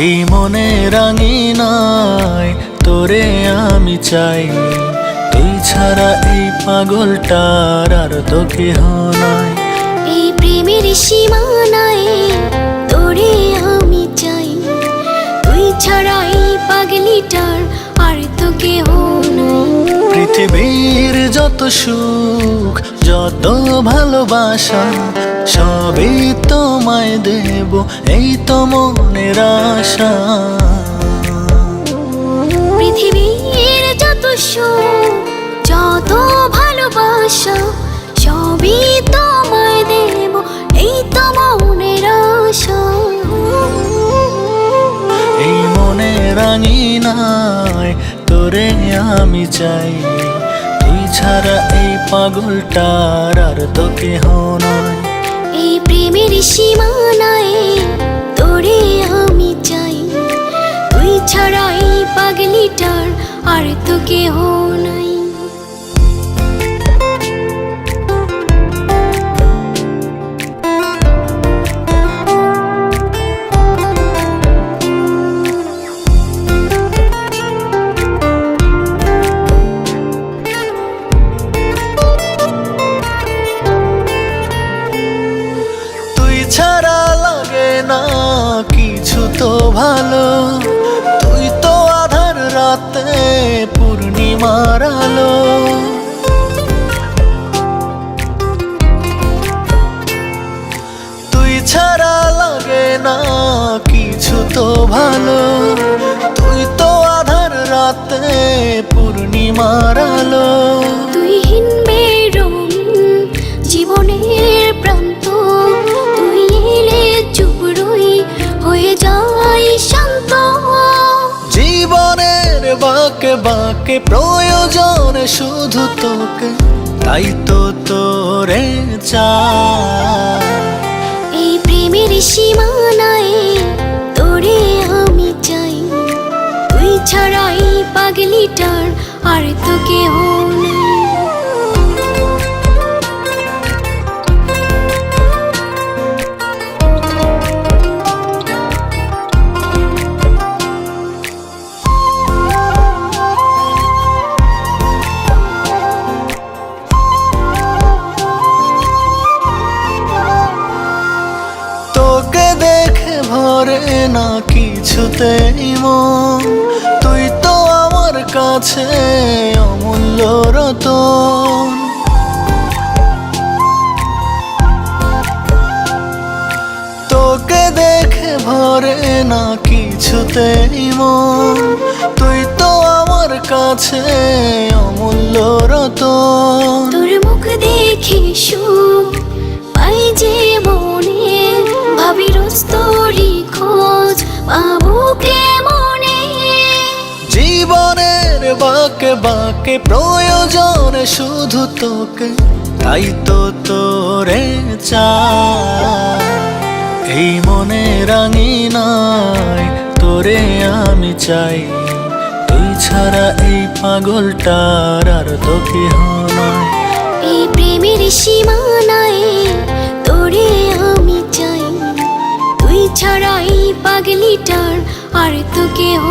এই মনে রাঙিনায় তোরে আমি চাই, তুই ছাড়া এই পাগলটার আর তো কেহ নাই। এই প্রেমের সীমানায় তোরে আমি চাই, তুই ছাড়া এই পাগলিটার আর তো কেহ নাই। পৃথিবীর যত সুখ যত ভালোবাসা সবই তোমায় দেব, এই তো মনের আশা। পৃথিবীর যত সুখ যত ভালোবাসা সবই তোমায় দেব, এই তো মনের আশা। এই মনে রাঙিনায় তোরে আমি চাই, তুই ছাড়া এই পাগলটার আর তো কেহ নাই। এই প্রেমের সীমানায় তোরে আমি চাই, তুই ছাড়া এই পাগলিটার আর তো কেহ নাই। ছাড়া লাগে না কিছু তো ভালো, তুই তো আধার রাতে পূর্ণিমার আলো। তুই ছাড়া লাগে না কিছু তো ভালো, তুই তো আধার রাতে পূর্ণিমার আলো। তুই হিনবে রঙ জীবনের প্রান্ত, তুই এলে চুপ রই হয়ে যাই শান্ত। জীবনের বাঁকে বাঁকে প্রয়োজন শুধু তোকে, তাই তো তোরে চাই। এই প্রেমের সীমানায় তোরে আমি চাই, তুই ছাড়া এই পাগলিটার আর তো কেহ নাই। তোকে দেখে ভরে না কিছুতেই মন, তুই তো আমার কাছে অমূল্য রতন। তোকে দেখে ভরে না কিছুতেই মন, তুই তো আমার কাছে অমূল্য রতন। তোর মুখ দেখে সুখ পাই যে মনে, ভাবি রোজ তোরই খোঁজ পাবো কেমনে। জীবনের বাঁকে বাঁকে প্রয়োজন শুধু তোকে, তাই তো তোরে চাই। এই মনে রাঙিনায় তোরে আমি চাই, তুই ছাড়া এই পাগলটার আর তো কেহ নাই। এই প্রেমের সীমানায় তোরে আমি চাই, তুই ছাড়া এই পাগলিটার আর তো কেহ